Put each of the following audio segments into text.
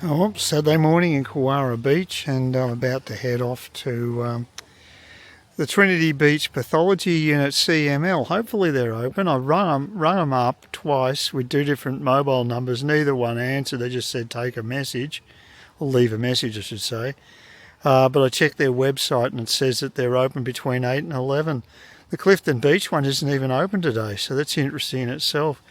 Oh, Saturday morning in Kewarra Beach, and I'm about to head off to the Trinity Beach Pathology Unit CML. Hopefully they're open. I've rung them up twice with two different mobile numbers. Neither one answered. They just said take a message, or leave a message I should say. But I checked their website and it says that they're open between 8 and 11. The Clifton Beach one isn't even open today, so that's interesting in itself.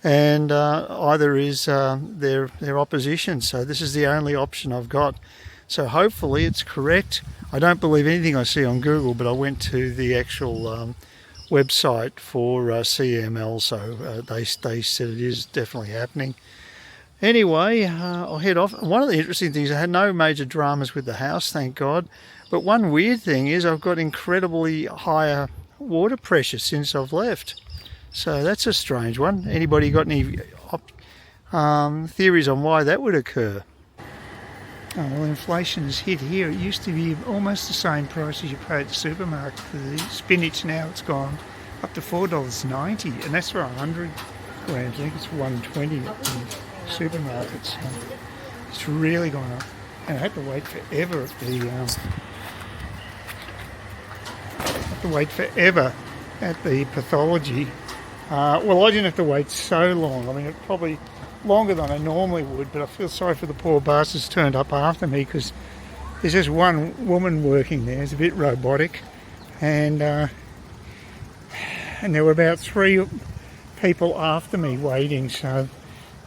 And either is their opposition, so this is the only option I've got. So hopefully it's correct. I don't believe anything I see on Google, but I went to the actual website for CML, so they said it is definitely happening. Anyway, I'll head off. One of the interesting things, I had no major dramas with the house, thank God. But one weird thing is I've got incredibly higher water pressure since I've left. So that's a strange one. Anybody got any theories on why that would occur? Oh, well, inflation has hit here. It used to be almost the same price as you pay at the supermarket for the spinach. Now it's gone up to $4.90, and that's for 100 grams. I think it's $1.20 at the supermarkets. So it's really gone up, and I had to wait forever at the pathology. Well, I didn't have to wait so long. I mean, it's probably longer than I normally would, but I feel sorry for the poor bastards turned up after me, because there's just one woman working there. It's a bit robotic, and there were about 3 people after me waiting, so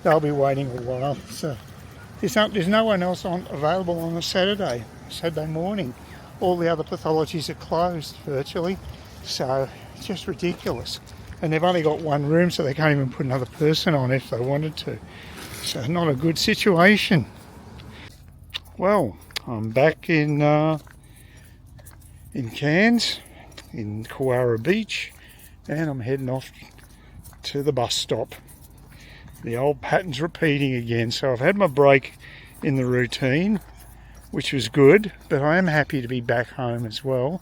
they'll be waiting a while. So there's no one else available on a Saturday morning. All the other pathologies are closed virtually, so it's just ridiculous. And they've only got one room, so they can't even put another person on if they wanted to. So not a good situation. Well, I'm back in Cairns, in Kewarra Beach, and I'm heading off to the bus stop. The old pattern's repeating again. So I've had my break in the routine, which was good, but I am happy to be back home as well.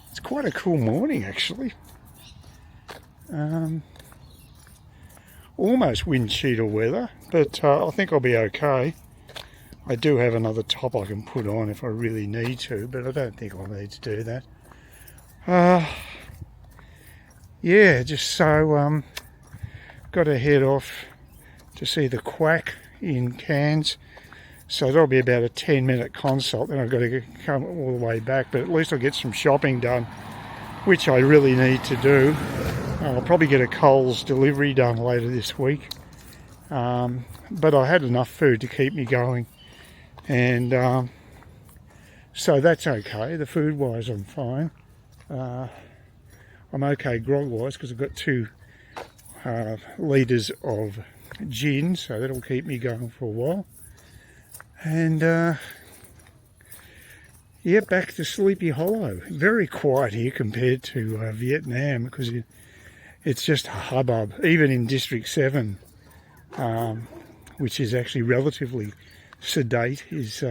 It's quite a cool morning, actually. Almost wind cheater weather, but I think I'll be okay. I do have another top I can put on if I really need to, but I don't think I'll need to do that. Yeah, just so got to head off to see the quack in Cairns, so that'll be about a 10-minute consult. Then I've got to come all the way back, but at least I'll get some shopping done, which I really need to do. I'll probably get a Coles delivery done later this week, but I had enough food to keep me going, and so that's okay. The food wise I'm fine. I'm okay grog wise because I've got 2 litres of gin, so that'll keep me going for a while. And yeah, back to Sleepy Hollow. Very quiet here compared to Vietnam, because it's just a hubbub. Even in District 7, which is actually relatively sedate, is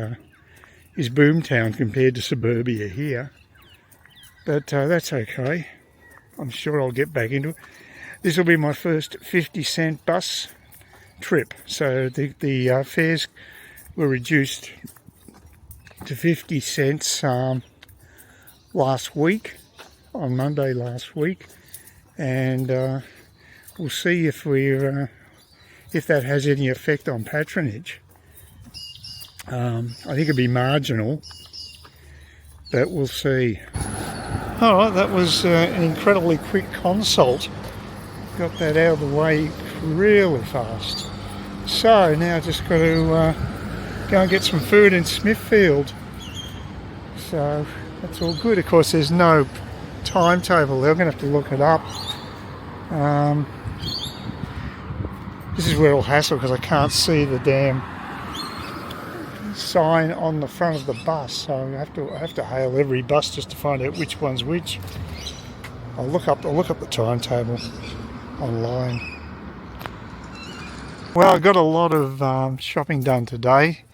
boomtown compared to suburbia here. But that's okay. I'm sure I'll get back into it. This will be my first 50-cent bus trip. So the fares were reduced to 50 cents last week, on Monday last week. And we'll see if that has any effect on patronage. I think it'd be marginal, but we'll see. All right, that was an incredibly quick consult. Got that out of the way really fast. So now I've just got to go and get some food in Smithfield. So that's all good. Of course, there's no timetable there. I'm going to have to look it up. This is where it'll hassle, because I can't see the damn sign on the front of the bus, so I have to hail every bus just to find out which one's which. I'll look up the timetable online. Well, I got a lot of shopping done today.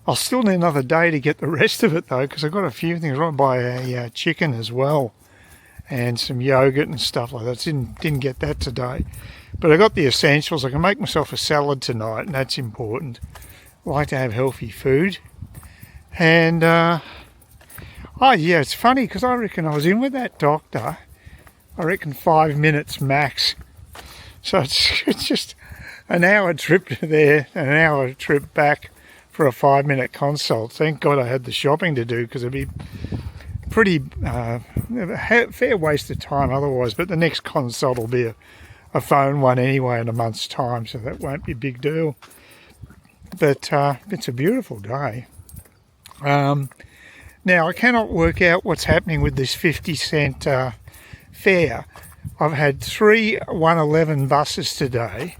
I'll still need another day to get the rest of it though, because I've got a few things. I want to buy a chicken as well, and some yogurt and stuff like that. Didn't get that today, but I got the essentials. I can make myself a salad tonight, and that's important. like to have healthy food. And oh yeah, it's funny because I reckon I was in with that doctor, I reckon 5 minutes max. So it's just an hour trip to there, an hour trip back for a 5-minute consult. Thank God I had the shopping to do, because it'd be pretty fair waste of time otherwise. But the next consult will be a phone one anyway in a month's time, so that won't be a big deal. But it's a beautiful day. Now, I cannot work out what's happening with this 50-cent fare. I've had 3 111 buses today,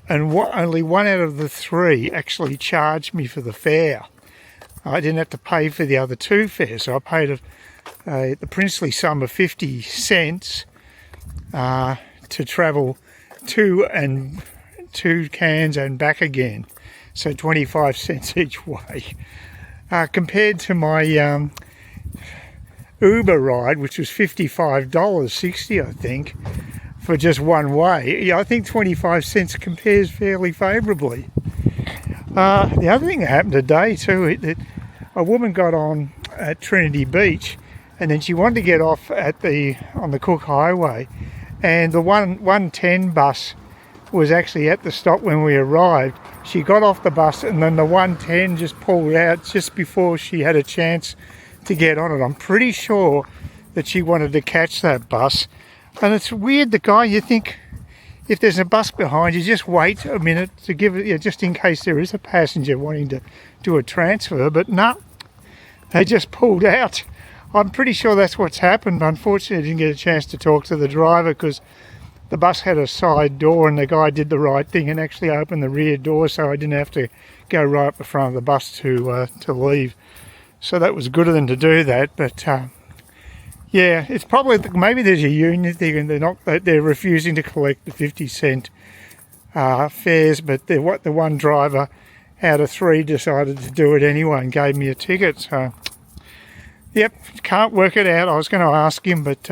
and only one out of the 3 actually charged me for the fare. I didn't have to pay for the other 2 fares, so I paid the princely sum of 50 cents to travel to Cairns and back again, so 25 cents each way. Compared to my Uber ride, which was $55.60, I think, for just one way. Yeah, I think 25 cents compares fairly favourably. The other thing that happened today too, a woman got on at Trinity Beach, and then she wanted to get off on the Cook Highway, and the 110 bus was actually at the stop when we arrived. She got off the bus, and then the 110 just pulled out just before she had a chance to get on it. I'm pretty sure that she wanted to catch that bus. And it's weird, the guy, you think if there's a bus behind you, just wait a minute to give it, just in case there is a passenger wanting to do a transfer. But no, they just pulled out. I'm pretty sure that's what's happened. Unfortunately, I didn't get a chance to talk to the driver because the bus had a side door, and the guy did the right thing and actually opened the rear door, so I didn't have to go right up the front of the bus to leave. So that was good of them to do that. But yeah, it's probably, maybe there's a union thing and they're refusing to collect the 50-cent fares, but the one driver out of 3 decided to do it anyway and gave me a ticket. So yep, can't work it out. I was going to ask him, but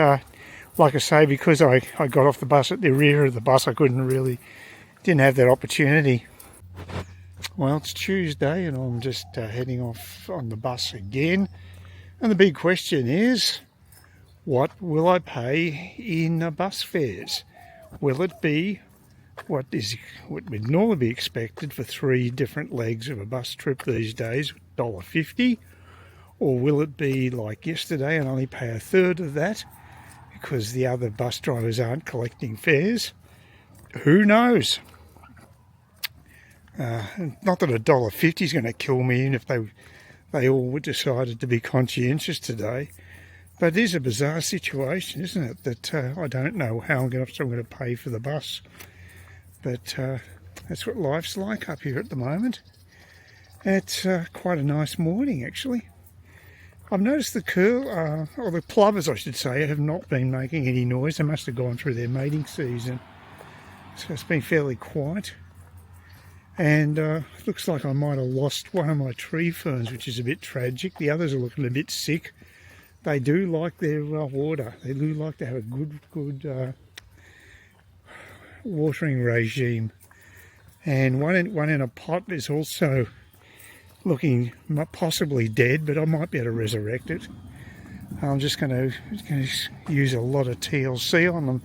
like I say, because I got off the bus at the rear of the bus, I didn't have that opportunity. Well, it's Tuesday and I'm just heading off on the bus again. And the big question is, what will I pay in bus fares? Will it be what would normally be expected for 3 different legs of a bus trip these days, $1.50? Or will it be like yesterday and only pay a third of that because the other bus drivers aren't collecting fares? Who knows? Not that $1.50 is going to kill me, even if they all decided to be conscientious today. But it is a bizarre situation, isn't it? That I don't know how I'm going to pay for the bus. But that's what life's like up here at the moment. It's quite a nice morning, actually. I've noticed the plovers, I should say, have not been making any noise. They must have gone through their mating season. So it's been fairly quiet. And it looks like I might have lost one of my tree ferns, which is a bit tragic. The others are looking a bit sick. They do like their water. They do like to have a good watering regime. And one in a pot is also looking possibly dead, but I might be able to resurrect it. I'm just going to use a lot of TLC on them.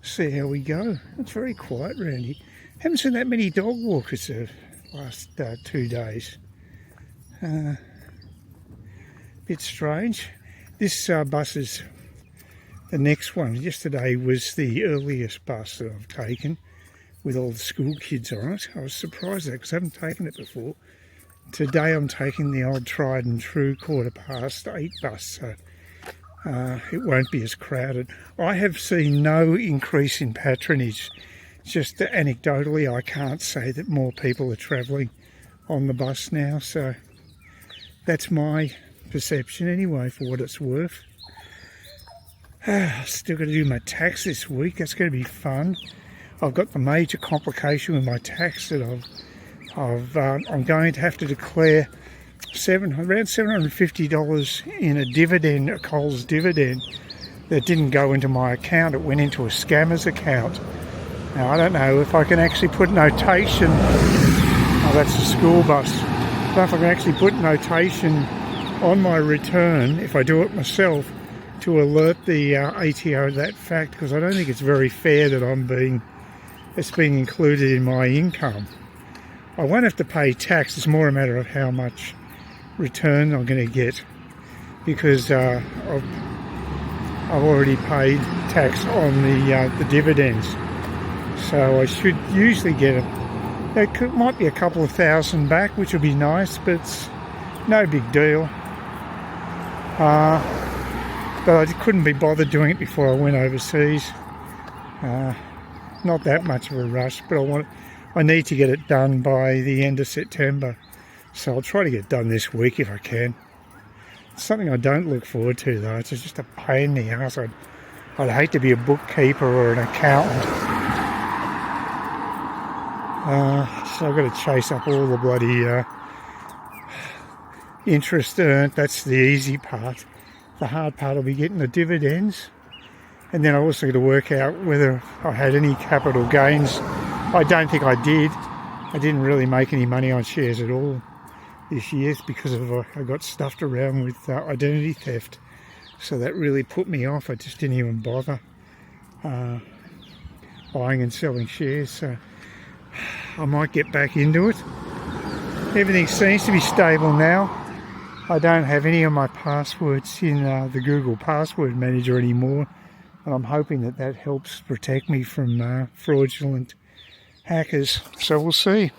See how we go. It's very quiet around here. Haven't seen that many dog walkers the last 2 days. Bit strange. This bus is the next one. Yesterday was the earliest bus that I've taken with all the school kids on it. I was surprised at that because I haven't taken it before. Today I'm taking the old tried and true 8:15 bus, so it won't be as crowded. I have seen no increase in patronage. Just anecdotally, I can't say that more people are travelling on the bus now, so that's my perception anyway, for what it's worth. Still got to do my tax this week. That's going to be fun. I've got the major complication with my tax that I'm going to have to declare around $750 in a dividend, a Coles dividend, that didn't go into my account. It went into a scammer's account. Now, I don't know if I can actually put notation Oh, that's a school bus. I don't know if I can actually put notation on my return, if I do it myself, to alert the ATO of that fact, because I don't think it's very fair that it's being included in my income. I won't have to pay tax. It's more a matter of how much return I'm going to get, because I've already paid tax on the dividends. So I should usually get might be a couple of thousand back, which would be nice, but it's no big deal. But I couldn't be bothered doing it before I went overseas. Not that much of a rush, but I need to get it done by the end of September. So I'll try to get it done this week if I can. It's something I don't look forward to though. It's just a pain in the ass. I'd hate to be a bookkeeper or an accountant. So I've got to chase up all the bloody interest earned. That's the easy part. The hard part will be getting the dividends, and then I also got to work out whether I had any capital gains. I don't think I did. I didn't really make any money on shares at all this year because I got stuffed around with identity theft, so that really put me off. I just didn't even bother buying and selling shares, so I might get back into it. Everything seems to be stable now. I don't have any of my passwords in the Google Password Manager anymore, and I'm hoping that helps protect me from fraudulent hackers. So we'll see.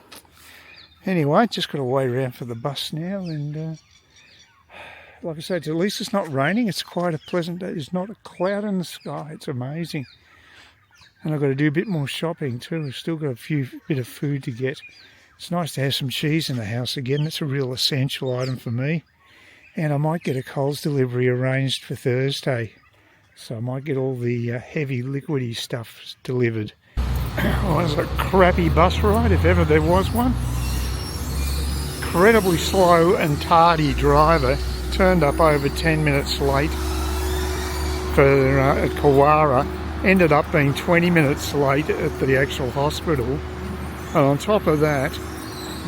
Anyway, just got to wait around for the bus now, and like I said, at least it's not raining. It's quite a pleasant day. There's not a cloud in the sky. It's amazing. And I've got to do a bit more shopping too. I've still got a bit of food to get. It's nice to have some cheese in the house again. That's a real essential item for me. And I might get a Coles delivery arranged for Thursday. So I might get all the heavy liquidy stuff delivered. Oh, it was a crappy bus ride, if ever there was one. Incredibly slow and tardy driver. Turned up over 10 minutes late at Kewarra. Ended up being 20 minutes late at the actual hospital. And on top of that,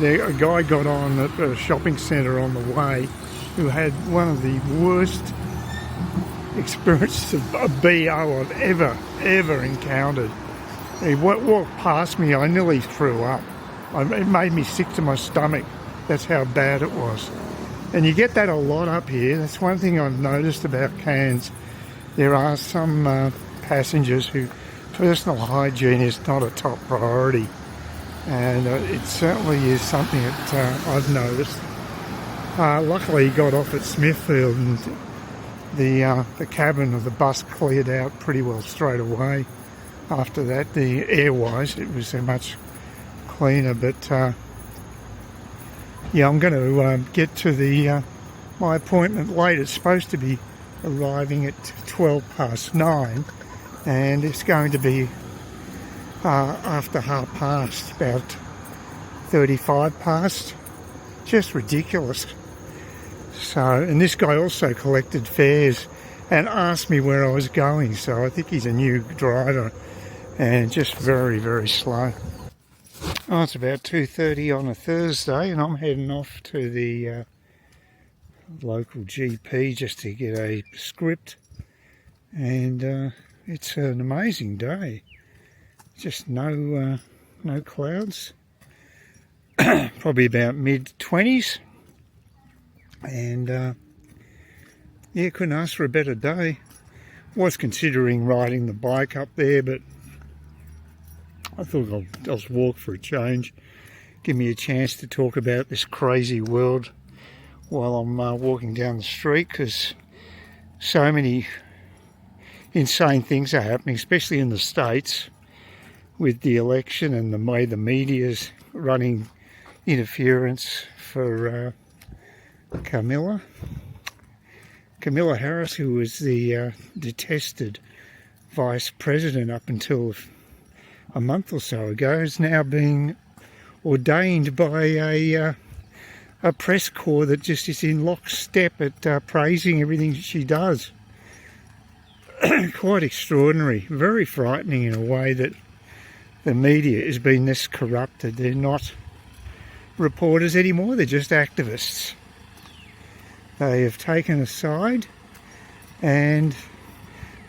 a guy got on at a shopping centre on the way who had one of the worst experiences of BO I've ever encountered. He walked past me, I nearly threw up. It made me sick to my stomach. That's how bad it was. And you get that a lot up here. That's one thing I've noticed about Cairns. There are some passengers who personal hygiene is not a top priority. And it certainly is something that I've noticed. Luckily he got off at Smithfield, and the cabin of the bus cleared out pretty well straight away. After that, the air-wise, it was much cleaner. But yeah, I'm going to get to my appointment late. It's supposed to be arriving at 9:12, and it's going to be after past, about 35 past. Just ridiculous. So, and this guy also collected fares and asked me where I was going, so I think he's a new driver and just very, very slow. Oh, it's about 2:30 on a Thursday, and I'm heading off to the local GP just to get a script, and it's an amazing day. Just no clouds. Probably about mid-20s, and yeah, couldn't ask for a better day. Was considering riding the bike up there, but I thought I'll just walk for a change. Give me a chance to talk about this crazy world while I'm walking down the street, because so many insane things are happening, especially in the States, with the election and the way the media's running interference for Camilla Harris, who was the detested vice president up until a month or so ago, is now being ordained by a press corps that just is in lockstep at praising everything she does. Quite extraordinary, very frightening in a way that the media has been this corrupted. They're not reporters anymore, they're just activists. They have taken a side and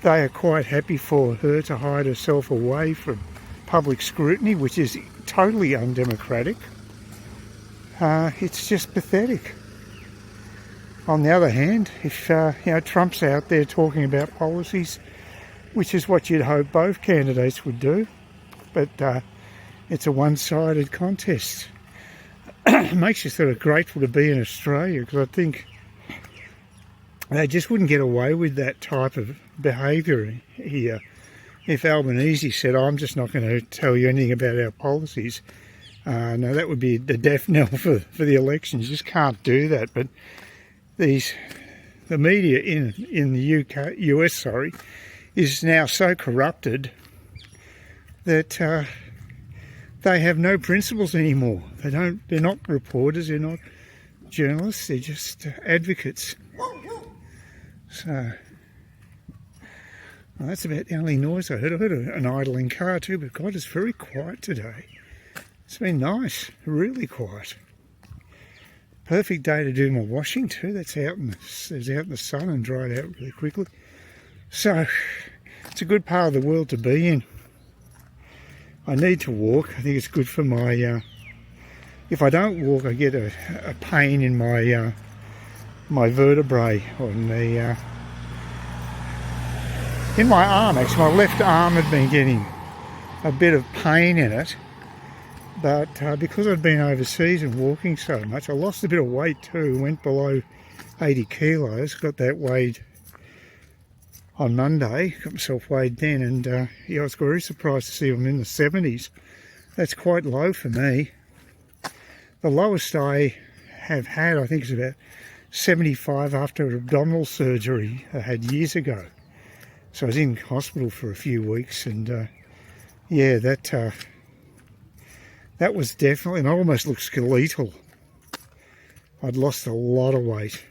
they are quite happy for her to hide herself away from public scrutiny, which is totally undemocratic. It's just pathetic. On the other hand, if Trump's out there talking about policies, which is what you'd hope both candidates would do, but it's a one-sided contest. It makes you sort of grateful to be in Australia, because I think they just wouldn't get away with that type of behaviour here. If Albanese said, I'm just not going to tell you anything about our policies, no, that would be the death knell for the elections. You just can't do that. But the media in the US, is now so corrupted that they have no principles anymore. They're not reporters, they're not journalists, they're just advocates. So, well, that's about the only noise I heard. I heard an idling car too, but God, it's very quiet today. It's been nice, really quiet. Perfect day to do my washing too. That's out in the sun and dried out really quickly. So, it's a good part of the world to be in. I need to walk. I think it's good for my... if I don't walk, I get a pain in my my vertebrae on the in my arm. Actually, my left arm had been getting a bit of pain in it, but because I'd been overseas and walking so much, I lost a bit of weight too. Went below 80 kilos. Got that weighed on Monday. Got myself weighed then, and I was very surprised to see I'm in the 70s. That's quite low for me. The lowest I have had, I think, is about 75 after an abdominal surgery I had years ago. So I was in hospital for a few weeks, and yeah, that was definitely, and I almost looked skeletal. I'd lost a lot of weight,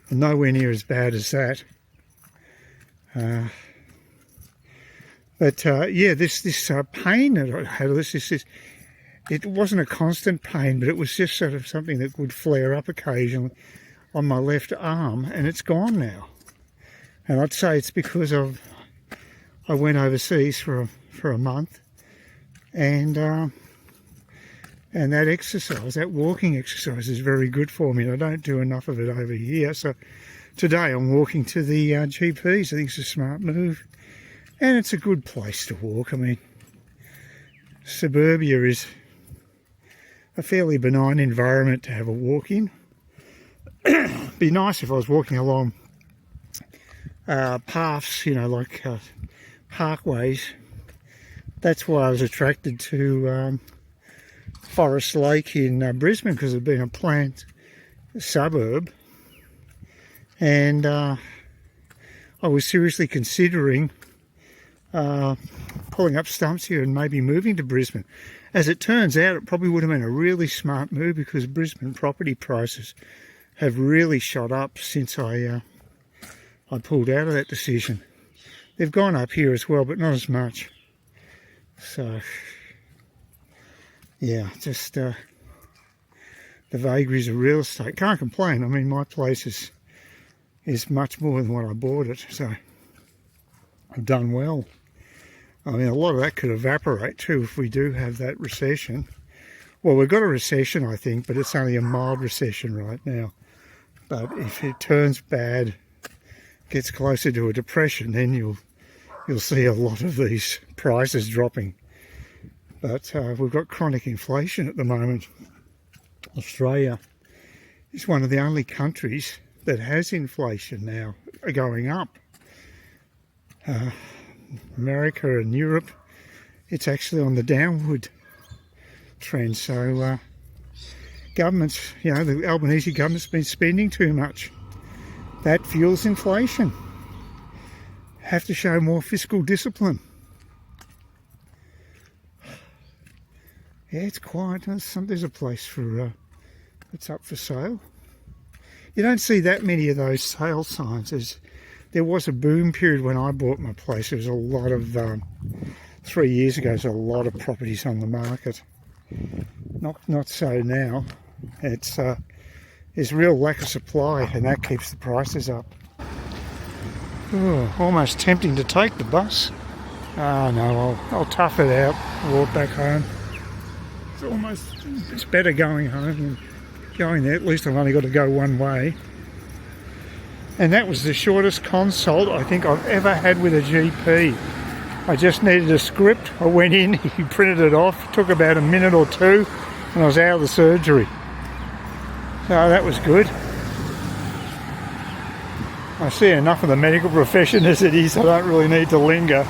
and nowhere near as bad as that. But yeah, this pain that I had, it wasn't a constant pain, but it was just sort of something that would flare up occasionally on my left arm, and it's gone now. And I'd say it's because I went overseas for a month, and that exercise, that walking exercise, is very good for me. And I don't do enough of it over here. So today I'm walking to the GPs. I think it's a smart move, and it's a good place to walk. I mean, suburbia is a fairly benign environment to have a walk in. It'd be nice if I was walking along paths, like parkways. That's why I was attracted to Forest Lake in Brisbane, because it'd been a planned suburb, and I was seriously considering pulling up stumps here and maybe moving to Brisbane. As it turns out, it probably would have been a really smart move, because Brisbane property prices have really shot up since I pulled out of that decision. They've gone up here as well, but not as much. So, yeah, just the vagaries of real estate. Can't complain. I mean, my place is much more than what I bought it, so I've done well. I mean, a lot of that could evaporate too if we do have that recession. Well, we've got a recession, I think, but it's only a mild recession right now. But if it turns bad, gets closer to a depression, then you'll see a lot of these prices dropping. But we've got chronic inflation at the moment. Australia is one of the only countries that has inflation now going up. America and Europe, it's actually on the downward trend. So governments, the Albanese government's been spending too much. That fuels inflation. Have to show more fiscal discipline. Yeah, it's quiet. There's a place for it's up for sale. You don't see that many of those sale signs. There was a boom period when I bought my place. There was a lot of 3 years ago. There's a lot of properties on the market. Not so now. There's real lack of supply, and that keeps the prices up. Oh, almost tempting to take the bus. Oh no, I'll tough it out, walk back home. It's better going home than going there. At least I've only got to go one way. And that was the shortest consult I think I've ever had with a GP. I just needed a script. I went in, he printed it off, took about a minute or two, and I was out of the surgery. So that was good. I see enough of the medical profession as it is, I don't really need to linger.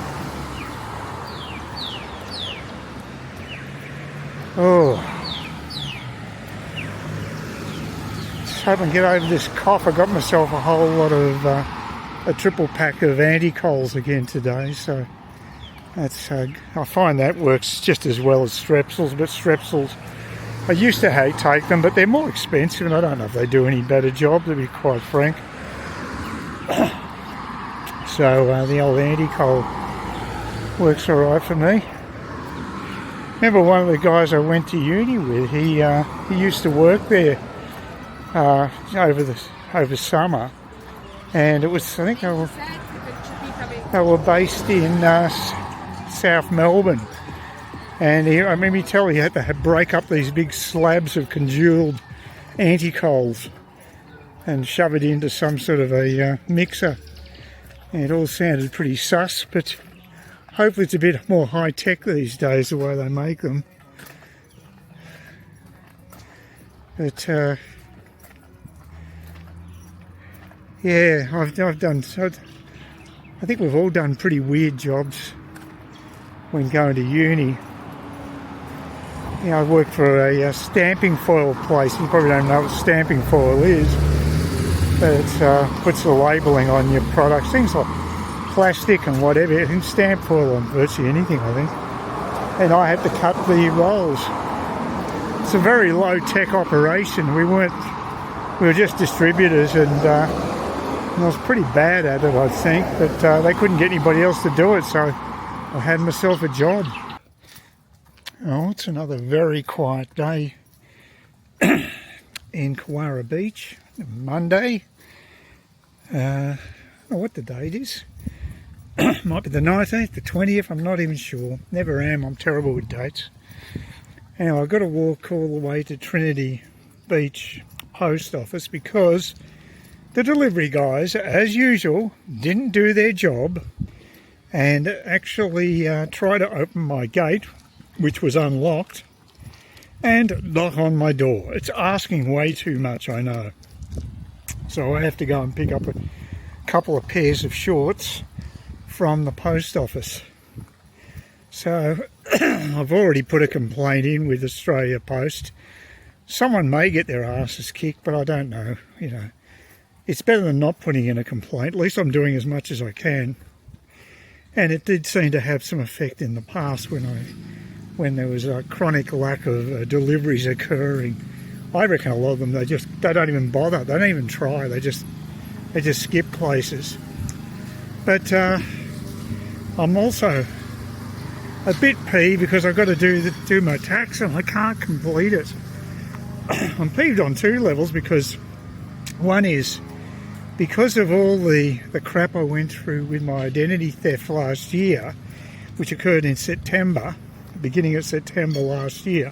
Oh. Just hoping to get over this cough. I got myself a whole lot of, a triple pack of anti-colds again today, so that's, I find that works just as well as strepsils, but strepsils, I used to take them, but they're more expensive, and I don't know if they do any better job, to be quite frank. So the old anti-cold works alright for me. Remember one of the guys I went to uni with, he used to work there over summer, and it was, I think they were based in South Melbourne, and I remember he told me he had to break up these big slabs of congealed anti-colds and shove it into some sort of a mixer. And it all sounded pretty sus, but hopefully it's a bit more high-tech these days, the way they make them. But, yeah, I've done... I think we've all done pretty weird jobs when going to uni. You know, I worked for a stamping foil place. You probably don't know what stamping foil is. It puts the labelling on your products, things like plastic and whatever. You can stamp foil on virtually anything, I think. And I had to cut the rolls. It's a very low-tech operation. We were just distributors, and I was pretty bad at it, I think. But they couldn't get anybody else to do it, so I had myself a job. Oh, it's another very quiet day in Kewarra Beach. Monday. I don't know what the date is. Might be the 19th, the 20th, I'm not even sure. Never am, I'm terrible with dates. Anyway, I've got to walk all the way to Trinity Beach Post Office because the delivery guys, as usual, didn't do their job and actually tried to open my gate, which was unlocked, and knock on my door. It's asking way too much, I know. So I have to go and pick up a couple of pairs of shorts from the post office. So I've already put a complaint in with Australia Post. Someone may get their asses kicked, but I don't know. You know, it's better than not putting in a complaint. At least I'm doing as much as I can. And it did seem to have some effect in the past when there was a chronic lack of deliveries occurring. I reckon a lot of them, they don't even bother. They don't even try. They just skip places. But I'm also a bit peeved because I've got to do my tax and I can't complete it. I'm peeved on two levels because one is because of all the crap I went through with my identity theft last year, which occurred in September, beginning of September last year.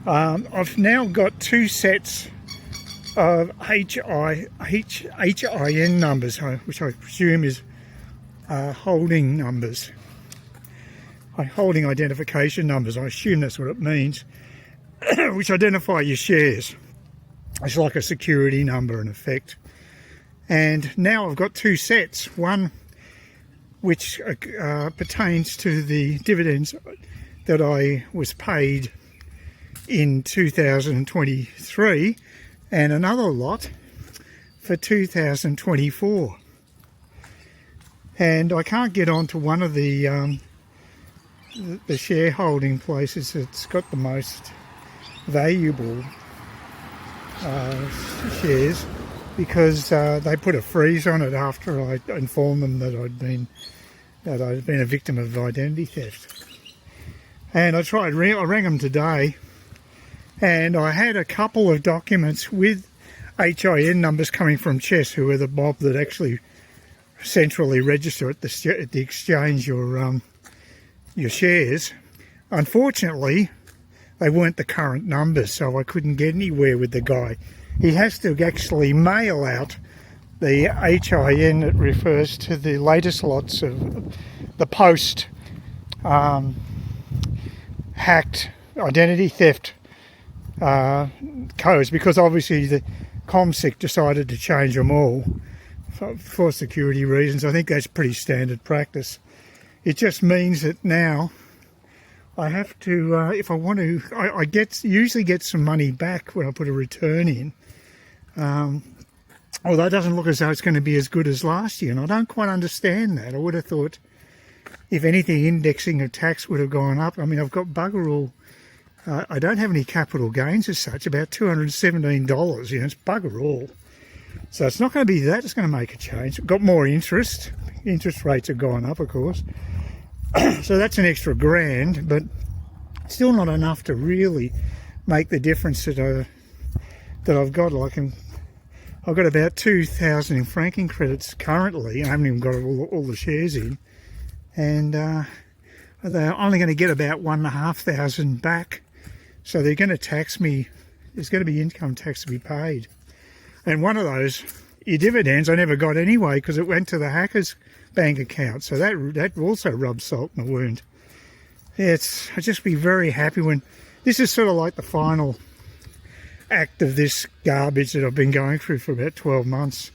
I've now got two sets of HIN numbers, which I presume is holding numbers. Holding identification numbers, I assume that's what it means, which identify your shares. It's like a security number in effect. And now I've got two sets, one which pertains to the dividends that I was paid in 2023, and another lot for 2024. And I can't get onto one of the shareholding places that's got the most valuable shares because they put a freeze on it after I informed them that I'd been a victim of identity theft. And I rang them today And I had a couple of documents with HIN numbers coming from Chess, who are the mob that actually centrally register at the exchange your shares. Unfortunately, they weren't the current numbers, so I couldn't get anywhere with the guy. He has to actually mail out the HIN that refers to the latest lots of the post hacked identity theft codes, because obviously the ComSec decided to change them all for security reasons. I think that's pretty standard practice. It just means that now I have to, if I want to, I usually get some money back when I put a return in. Although it doesn't look as though it's going to be as good as last year, and I don't quite understand that. I would have thought, if anything, indexing of tax would have gone up. I mean, I've got bugger all. I don't have any capital gains as such, about $217, it's bugger all. So it's not going to be that, it's going to make a change. I've got more interest. Interest rates have gone up, of course. So that's an extra $1,000, but still not enough to really make the difference that I've got. Like, I've got about 2,000 in franking credits currently. I haven't even got all the shares in. And they're only going to get about 1,500 back. So they're going to tax me. There's going to be income tax to be paid. And one of those, your dividends, I never got anyway because it went to the hacker's bank account. So that also rubs salt in the wound. Yeah, I'll just be very happy when... This is sort of like the final act of this garbage that I've been going through for about 12 months.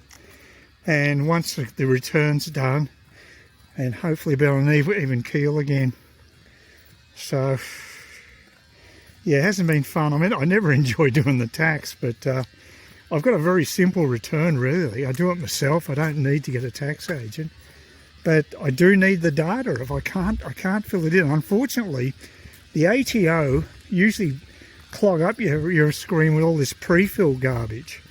And once the return's done, and hopefully be on an even keel again. So, yeah, it hasn't been fun. I mean, I never enjoy doing the tax, but I've got a very simple return, really. I do it myself. I don't need to get a tax agent. But I do need the data. If I can't fill it in. Unfortunately, the ATO usually clog up your screen with all this pre-fill garbage.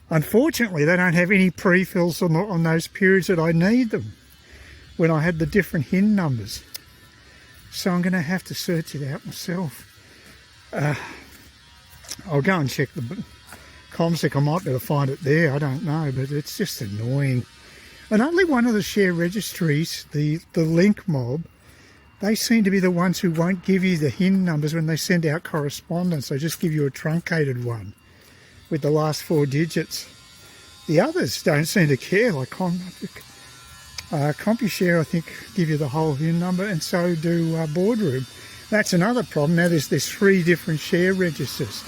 Unfortunately, they don't have any pre-fills on those periods that I need them, when I had the different HIN numbers. So I'm going to have to search it out myself. I'll go and check the ComSec. I might be able to find it there. I don't know, but it's just annoying. And only one of the share registries, the link mob, they seem to be the ones who won't give you the HIN numbers when they send out correspondence. They just give you a truncated one with the last 4 digits. The others don't seem to care, like CompuShare, I think, give you the whole HIN number, and so do Boardroom. That's another problem. Now there's 3 different share registers,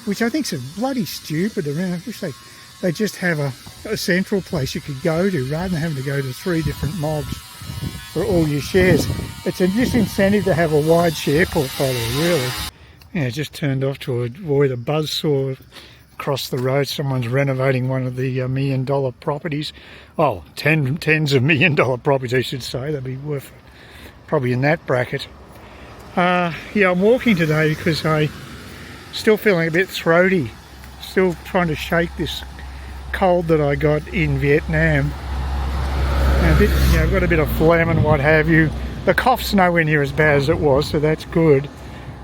which I think is bloody stupid. I mean, I wish they just have a central place you could go to, rather than having to go to 3 different mobs for all your shares. It's a disincentive to have a wide share portfolio, really. Yeah, it just turned off to avoid a buzzsaw across the road. Someone's renovating one of the $1 million properties. Oh, tens of $1 million properties, I should say. They'd be worth probably in that bracket. Yeah, I'm walking today because I'm still feeling a bit throaty. Still trying to shake this cold that I got in Vietnam. And I've got a bit of phlegm and what have you. The cough's nowhere near as bad as it was, so that's good.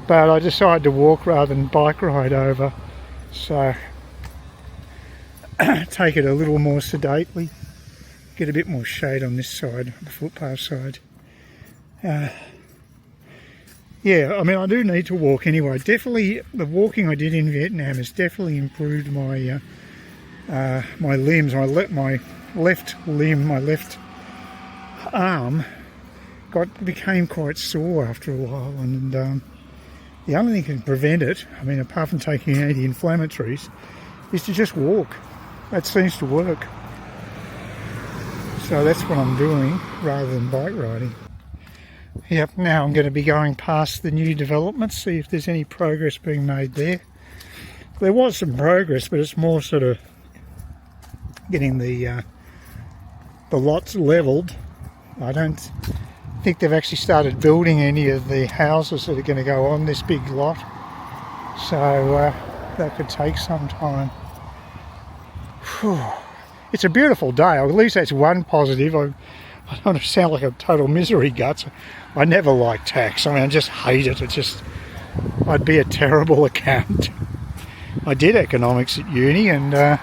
But I decided to walk rather than bike ride over. So take it a little more sedately. Get a bit more shade on this side, the footpath side. Yeah, I mean, I do need to walk anyway. Definitely, the walking I did in Vietnam has definitely improved my my limbs. My left limb, my left arm became quite sore after a while, and the only thing that can prevent it, I mean, apart from taking anti-inflammatories, is to just walk. That seems to work. So that's what I'm doing rather than bike riding. Yep, now I'm going to be going past the new developments, see if there's any progress being made there. There was some progress, but it's more sort of getting the lots levelled. I don't think they've actually started building any of the houses that are going to go on this big lot. So that could take some time. Whew. It's a beautiful day. At least that's one positive. I don't want to sound like a total misery guts. I never like tax. I mean, I just hate it. It's just I'd be a terrible accountant. I did economics at uni, and the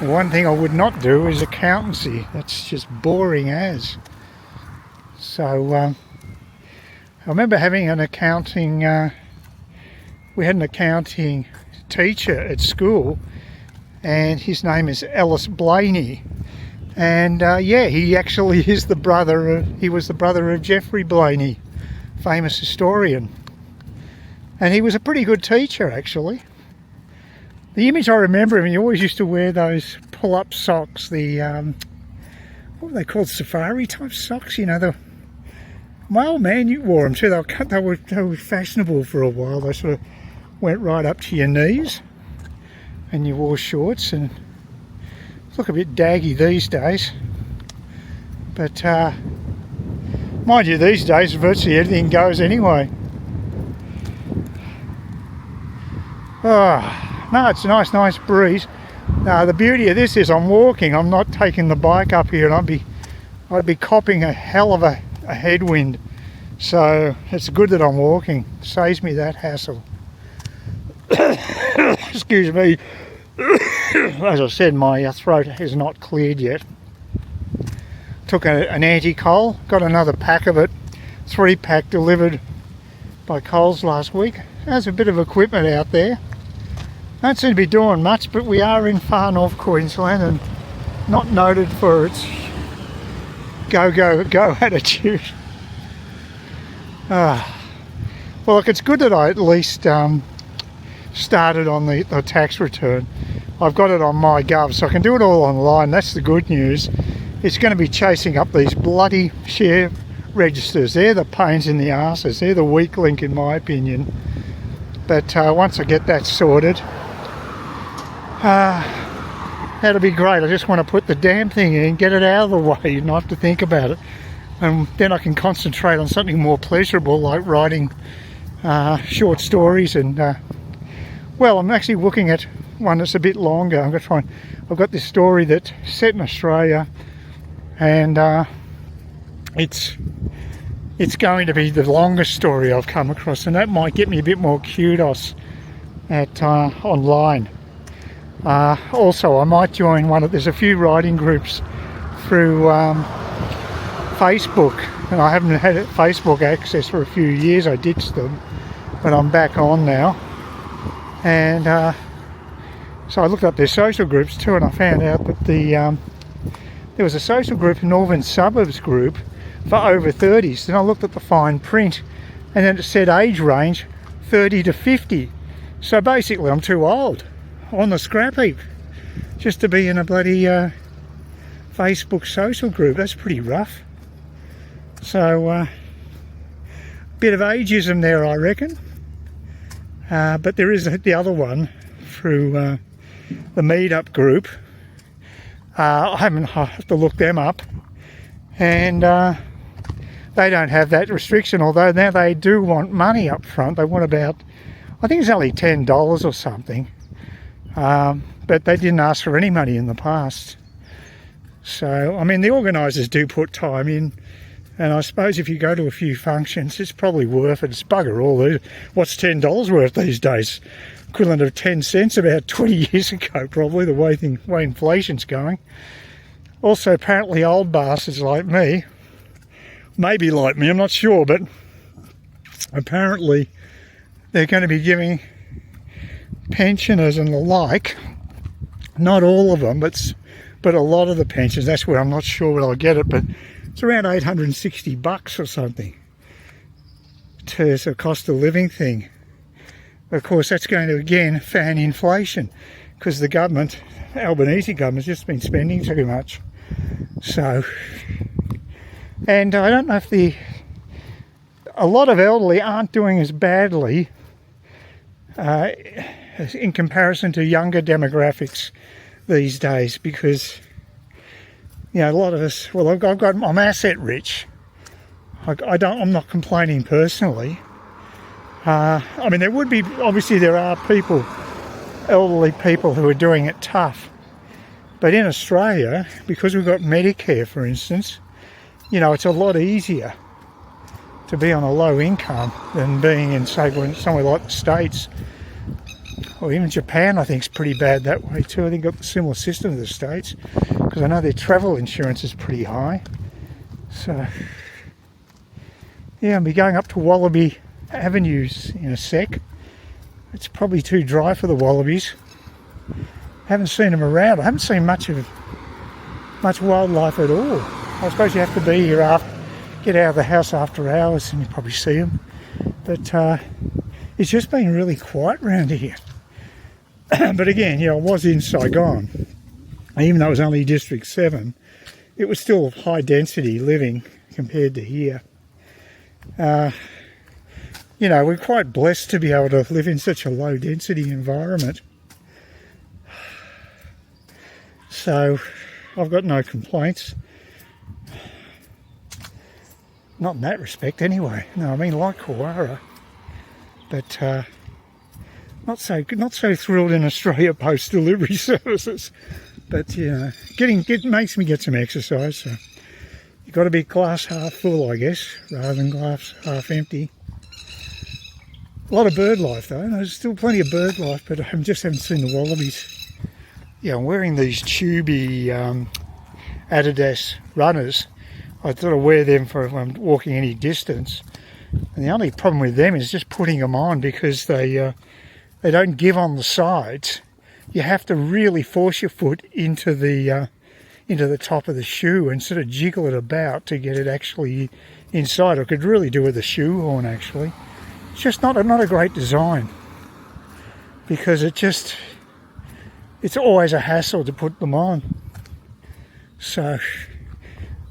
one thing I would not do is accountancy. That's just boring as. So I remember having an accounting, we had an accounting teacher at school, and his name is Ellis Blaney. And yeah, he actually is the brother, he was the brother of Geoffrey Blaney, famous historian. And he was a pretty good teacher, actually. The image I remember him, he always used to wear those pull-up socks, the, what were they called, safari type socks, you know, my old man wore them too. They were fashionable for a while. They sort of went right up to your knees, and you wore shorts, and look a bit daggy these days. But mind you, these days virtually anything goes anyway. Oh, no, it's a nice breeze. The beauty of this is I'm walking. I'm not taking the bike up here, and I'd be copping a hell of a headwind. So it's good that I'm walking. Saves me that hassle. Excuse me. As I said, my throat has not cleared yet. Took an anti-coal, got another pack of it, 3-pack delivered by Coles last week. There's a bit of equipment out there. Don't seem to be doing much, but we are in far north Queensland and not noted for its go attitude. Well, look, it's good that I at least started on the tax return. I've got it on mygov, so I can do it all online. That's the good news. It's going to be chasing up these bloody share registers. They're the pains in the arses. They're the weak link, in my opinion. But once I get that sorted, that'll be great. I just want to put the damn thing in, get it out of the way, and not have to think about it. And then I can concentrate on something more pleasurable, like writing short stories. And well, I'm actually looking at one that's a bit longer. I'm going to try. I've got this story that's set in Australia, and it's going to be the longest story I've come across, and that might get me a bit more kudos at online. Also, I might join one of. There's a few writing groups through Facebook, and I haven't had Facebook access for a few years. I ditched them, but I'm back on now. And so I looked up their social groups too, and I found out that there was a social group, a Northern Suburbs group, for over 30s. Then I looked at the fine print, and then it said age range 30 to 50. So basically I'm too old, on the scrap heap, just to be in a bloody Facebook social group. That's pretty rough. So bit of ageism there, I reckon. But there is the other one through the meetup group. I have to look them up, and they don't have that restriction, although now they do want money up front. They want about, I think it's only $10 or something, but they didn't ask for any money in the past. So I mean, the organisers do put time in, and I suppose if you go to a few functions, it's probably worth it. It's bugger all. What's $10 worth these days? Equivalent of 10 cents about 20 years ago, probably, the way inflation's going. Also, apparently old bastards like me, maybe like me, I'm not sure, but apparently they're going to be giving pensioners and the like, not all of them, but a lot of the pensions. That's where I'm not sure where I'll get it, but it's around $860 or something. It's a cost of living thing. Of course, that's going to again fan inflation, because the government, Albanese government, has just been spending too much. So, and I don't know if a lot of elderly aren't doing as badly in comparison to younger demographics these days, because you know, a lot of us, well, I'm asset rich. I'm not complaining personally. I mean, there would be, obviously there are people, elderly people, who are doing it tough. But in Australia, because we've got Medicare, for instance, you know, it's a lot easier to be on a low income than being in, say, somewhere like the States. Or even Japan, I think, is pretty bad that way too. I think got a similar system to the States, because I know their travel insurance is pretty high. So, yeah, I'll be going up to Wallaby Avenues in a sec. It's probably too dry for the wallabies. Haven't seen them around. I haven't seen much wildlife at all. I suppose you have to be here get out of the house after hours and you probably see them. But it's just been really quiet around here. But again, I was in Saigon. Even though it was only District 7, it was still high density living compared to here. We're quite blessed to be able to live in such a low density environment. So I've got no complaints. Not in that respect anyway. No, I mean like Kewarra. But not so thrilled in Australia post delivery services. But makes me get some exercise. So you've got to be glass half full, I guess, rather than glass half empty. A lot of bird life though. There's still plenty of bird life, but I just haven't seen the wallabies. Yeah, I'm wearing these tubey Adidas runners. I thought I'd wear them for if I'm walking any distance. And the only problem with them is just putting them on, because they don't give on the sides. You have to really force your foot into the top of the shoe and sort of jiggle it about to get it actually inside. I could really do with a shoehorn actually. It's just not a great design, because it's always a hassle to put them on. So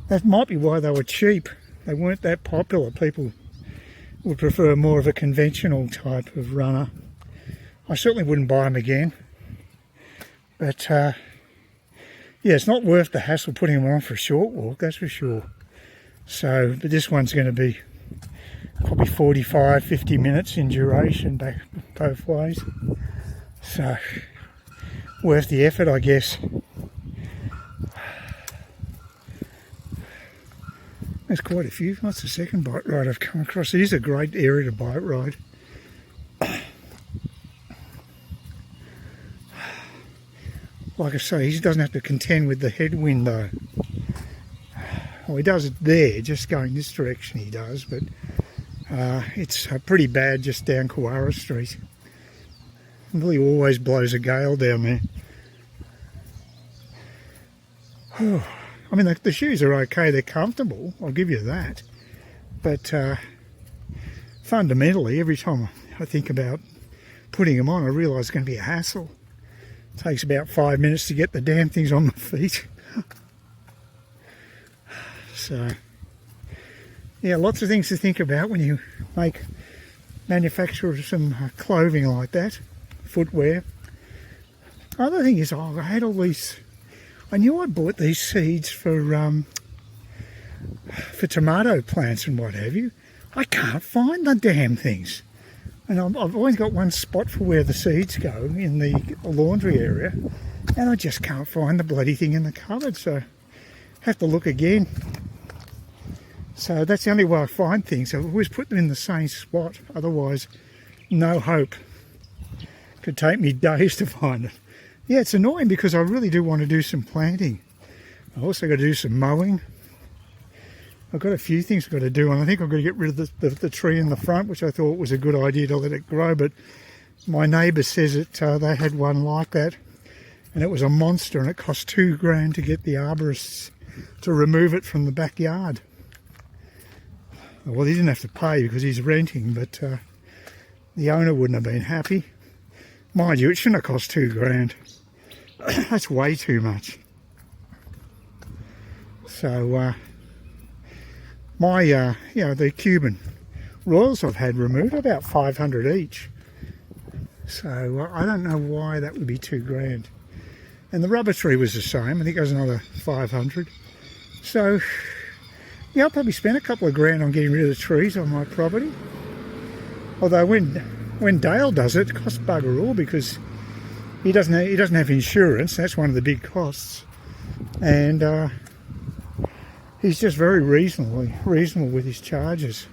that might be why they were cheap. They weren't that popular. People would prefer more of a conventional type of runner. I certainly wouldn't buy them again. But it's not worth the hassle putting them on for a short walk, that's for sure. So, but this one's going to be probably 45, 50 minutes in duration both ways. So, worth the effort, I guess. There's quite a few. That's the second bike ride I've come across. It is a great area to bike ride. Like I say, he doesn't have to contend with the headwind though. Well, he does it there, just going this direction he does, but it's pretty bad just down Kewarra Street. It really always blows a gale down there. I mean, the shoes are okay, they're comfortable, I'll give you that. But fundamentally, every time I think about putting them on, I realise it's going to be a hassle. It takes about 5 minutes to get the damn things on my feet. So, yeah, lots of things to think about when you manufacture some clothing like that, footwear. Other thing is, I had all these. I knew I bought these seeds for tomato plants and what have you. I can't find the damn things. And I've always got one spot for where the seeds go in the laundry area, and I just can't find the bloody thing in the cupboard, so I have to look again. So that's the only way I find things. I always put them in the same spot, otherwise no hope. Could take me days to find it. Yeah, it's annoying because I really do want to do some planting. I've also got to do some mowing. I've got a few things I've got to do, and I think I've got to get rid of the tree in the front, which I thought was a good idea to let it grow, but my neighbour says that they had one like that, and it was a monster, and it cost $2,000 to get the arborists to remove it from the backyard. Well, he didn't have to pay because he's renting, but the owner wouldn't have been happy. Mind you, it shouldn't have cost $2,000. That's way too much. So, the Cuban royals I've had removed, about 500 each. So I don't know why that would be $2,000. And the rubber tree was the same. I think it was another 500. So yeah, I'll probably spend a couple of grand on getting rid of the trees on my property. Although when Dale does it, it costs bugger all because he doesn't have insurance. That's one of the big costs. And he's just very reasonable with his charges.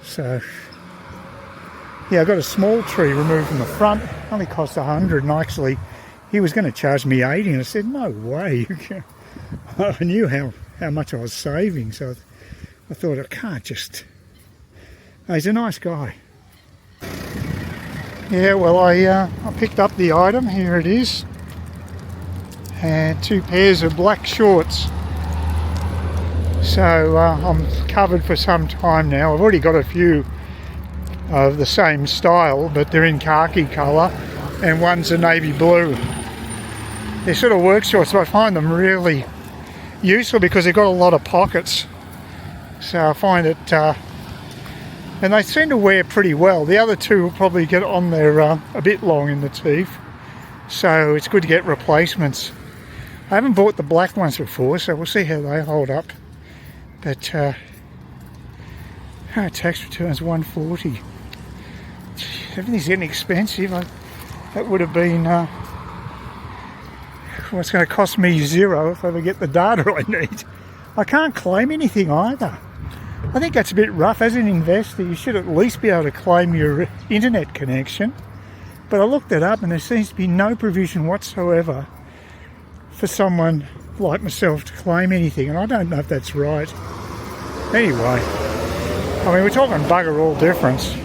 So yeah, I got a small tree removed from the front. Only cost 100, and actually he was going to charge me 80, and I said no way. I knew how much I was saving, so I thought I can't just. He's a nice guy. Yeah, well, I picked up the item. Here it is, and 2 pairs of black shorts. So I'm covered for some time now. I've already got a few of the same style, but they're in khaki colour, and one's a navy blue. They're sort of work shorts, but I find them really useful because they've got a lot of pockets. So I find it, and they seem to wear pretty well. The other two will probably get on there a bit long in the teeth, so it's good to get replacements. I haven't bought the black ones before, so we'll see how they hold up. But tax returns 140. Everything's getting expensive. That would have been what's going to cost me 0 if I ever get the data I need. I can't claim anything either. I think that's a bit rough. As an investor, you should at least be able to claim your internet connection. But I looked it up, and there seems to be no provision whatsoever for someone like myself to claim anything, and I don't know if that's right. Anyway, I mean, we're talking bugger all difference.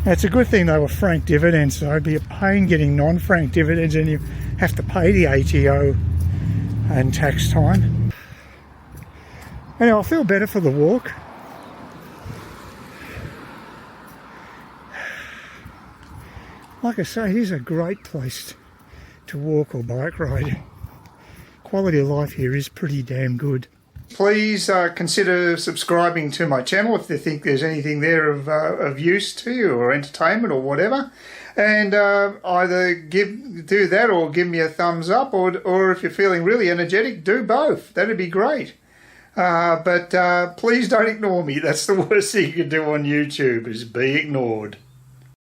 It's a good thing they were franked dividends, though. It'd be a pain getting non-franked dividends, and you have to pay the ATO and tax time. Anyway, I feel better for the walk. Like I say, here's a great place to walk or bike ride. Quality of life here is pretty damn good. Please consider subscribing to my channel if you think there's anything there of use to you, or entertainment or whatever. And either do that or give me a thumbs up, or if you're feeling really energetic, do both. That'd be great. But please don't ignore me. That's the worst thing you can do on YouTube, is be ignored.